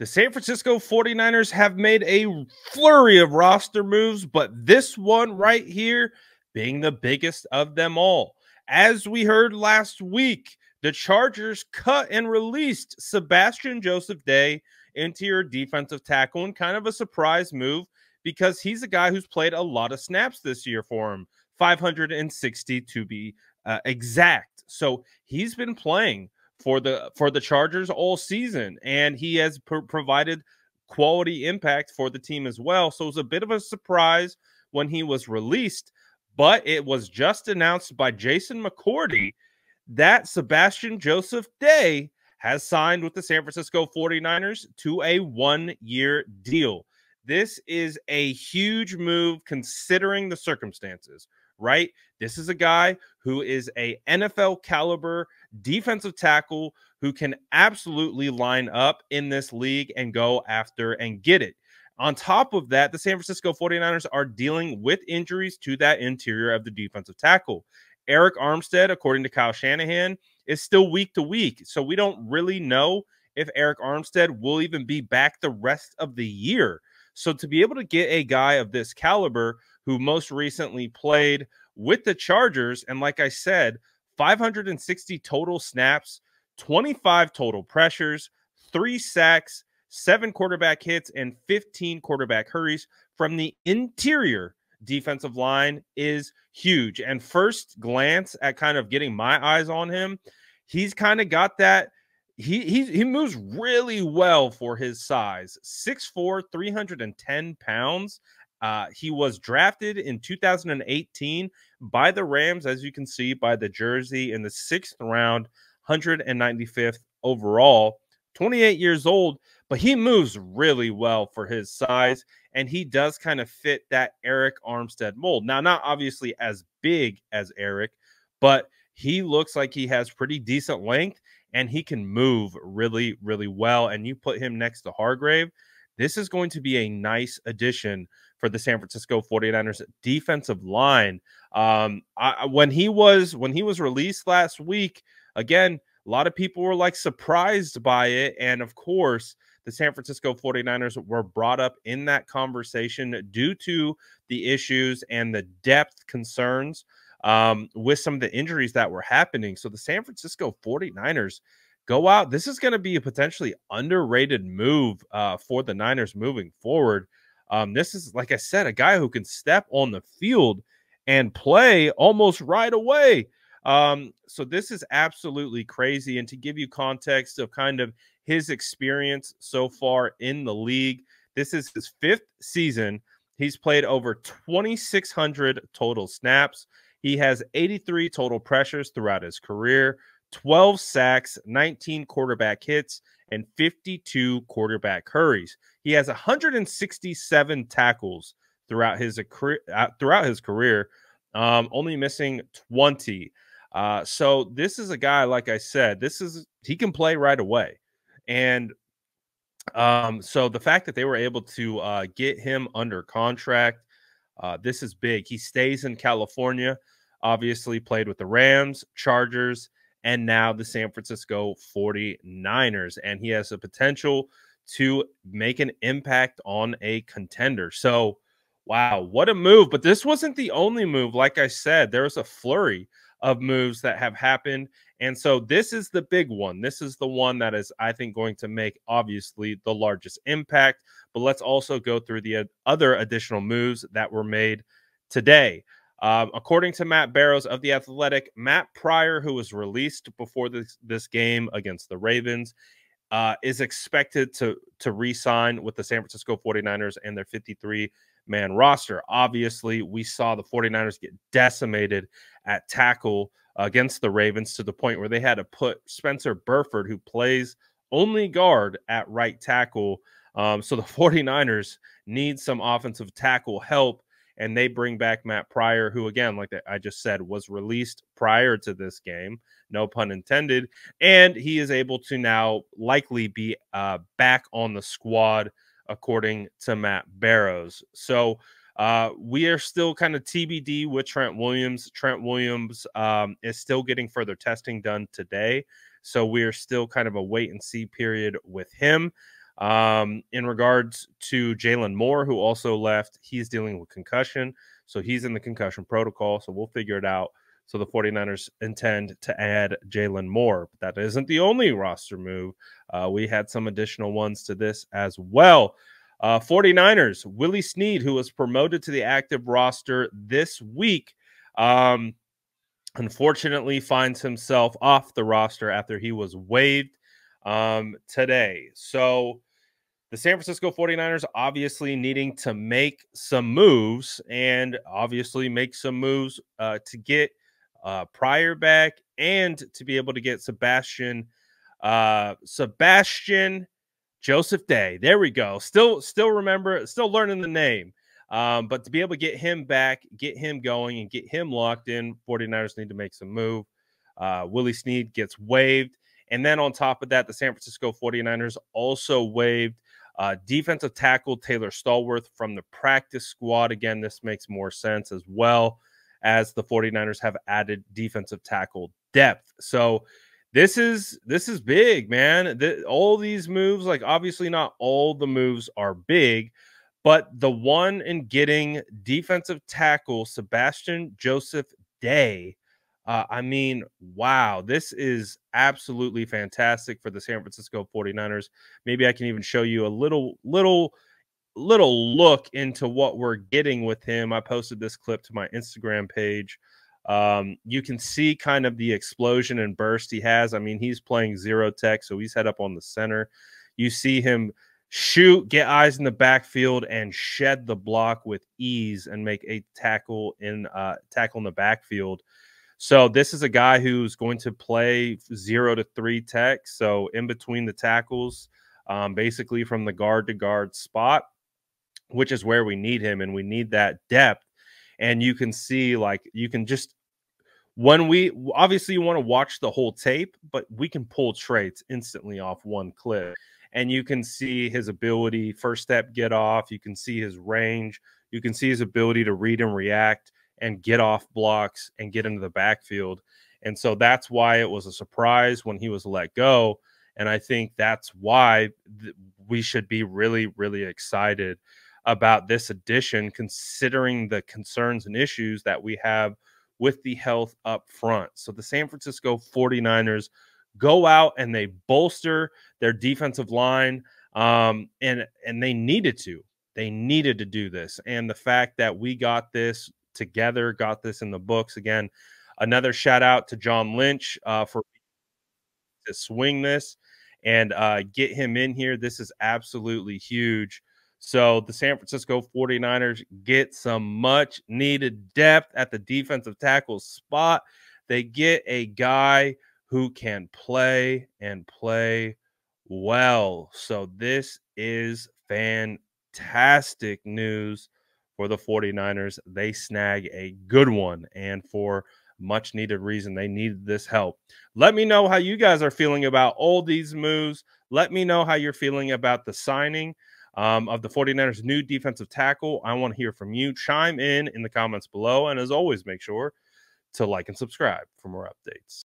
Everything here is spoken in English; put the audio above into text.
The San Francisco 49ers have made a flurry of roster moves, but this one right here being the biggest of them all. As we heard last week, the Chargers cut and released Sebastian Joseph Day, interior defensive tackle, and kind of a surprise move because he's a guy who's played a lot of snaps this year for him, 560 to be exact. So he's been playing for the Chargers all season, and he has provided quality impact for the team as well. So it was a bit of a surprise when he was released, but it was just announced by Jason McCourty that Sebastian Joseph Day has signed with the San Francisco 49ers to a one-year deal. This is a huge move considering the circumstances, right? This is a guy who is a NFL caliber defensive tackle who can absolutely line up in this league and go after and get it. On top of that, the San Francisco 49ers are dealing with injuries to that interior of the defensive tackle. Eric Armstead, according to Kyle Shanahan, is still week to week. So we don't really know if Eric Armstead will even be back the rest of the year. So to be able to get a guy of this caliber who most recently played with the Chargers, and like I said, 560 total snaps, 25 total pressures, 3 sacks, 7 quarterback hits, and 15 quarterback hurries from the interior defensive line is huge. And first glance at kind of getting my eyes on him, he's kind of got that. He moves really well for his size. 6'4", 310 pounds. He was drafted in 2018 by the Rams, as you can see by the jersey, in the 6th round, 195th overall. 28 years old, but he moves really well for his size, and he does kind of fit that Eric Armstead mold. Now, not obviously as big as Eric, but he looks like he has pretty decent length, and he can move really, really well. And you put him next to Hargrave, this is going to be a nice addition for the San Francisco 49ers defensive line. When he was released last week, again, a lot of people were like surprised by it. And of course, the San Francisco 49ers were brought up in that conversation due to the issues and the depth concerns with some of the injuries that were happening. So the San Francisco 49ers go out. This is going to be a potentially underrated move for the Niners moving forward. This is, like I said, a guy who can step on the field and play almost right away. So this is absolutely crazy. And to give you context of kind of his experience so far in the league, this is his 5th season. He's played over 2,600 total snaps. He has 83 total pressures throughout his career, 12 sacks, 19 quarterback hits, and 52 quarterback hurries. He has 167 tackles throughout his career, only missing 20. So this is a guy, like I said, he can play right away. And so the fact that they were able to get him under contract, this is big. He stays in California, obviously played with the Rams, Chargers, and now the San Francisco 49ers. And he has the potential to make an impact on a contender. So, wow, what a move. But this wasn't the only move. Like I said, there was a flurry of moves that have happened. And so this is the big one. This is the one that is, I think, going to make, obviously, the largest impact. But let's also go through the other additional moves that were made today. According to Matt Barrows of The Athletic, Matt Pryor, who was released before this game against the Ravens, is expected to re-sign with the San Francisco 49ers and their 53-man roster. Obviously, we saw the 49ers get decimated at tackle against the Ravens to the point where they had to put Spencer Burford, who plays only guard, at right tackle. So the 49ers need some offensive tackle help, and they bring back Matt Pryor, who, again, like I just said, was released prior to this game, no pun intended, and he is able to now likely be back on the squad, according to Matt Barrows. So we are still kind of TBD with Trent Williams. Trent Williams is still getting further testing done today, so we are still kind of a wait-and-see period with him. In regards to Jalen Moore, who also left, he's dealing with concussion. So he's in the concussion protocol. So we'll figure it out. So the 49ers intend to add Jalen Moore. But that isn't the only roster move. We had some additional ones to this as well. 49ers, Willie Snead, who was promoted to the active roster this week, unfortunately finds himself off the roster after he was waived today. So the San Francisco 49ers obviously needing to make some moves and obviously make some moves to get Pryor back and to be able to get Sebastian Joseph Day. There we go. Still learning the name. But to be able to get him back, get him going, and get him locked in, 49ers need to make some move. Willie Snead gets waived. And then on top of that, the San Francisco 49ers also waived defensive tackle Taylor Stallworth from the practice squad. Again, this makes more sense as well as the 49ers have added defensive tackle depth. So this is big, man. All these moves, like obviously not all the moves are big, but the one in getting defensive tackle Sebastian Joseph Day, I mean, wow, this is absolutely fantastic for the San Francisco 49ers. Maybe I can even show you a little look into what we're getting with him. I posted this clip to my Instagram page. You can see kind of the explosion and burst he has. I mean, he's playing zero tech, so he's head up on the center. You see him shoot, get eyes in the backfield, and shed the block with ease and make a tackle in the backfield. So this is a guy who's going to play 0 to 3 tech, so in between the tackles, basically from the guard to guard spot, which is where we need him, and we need that depth. And you can see, like, you can just, when we obviously you want to watch the whole tape, but we can pull traits instantly off one clip. And you can see his ability, first step, get off. You can see his range. You can see his ability to read and react and get off blocks and get into the backfield. And so that's why it was a surprise when he was let go. And I think that's why we should be really, really excited about this addition, considering the concerns and issues that we have with the health up front. So the San Francisco 49ers go out and they bolster their defensive line, and they needed to. They needed to do this. And the fact that we got this together, got this in the books. Again, another shout out to John Lynch for to swing this and get him in here. This is absolutely huge. So the San Francisco 49ers get some much needed depth at the defensive tackle spot. They get a guy who can play and play well. So this is fantastic news for the 49ers. They snag a good one, and for much needed reason. They needed this help. Let me know how you guys are feeling about all these moves. Let me know how you're feeling about the signing of the 49ers' new defensive tackle. I want to hear from you. Chime in the comments below. And as always, make sure to like and subscribe for more updates.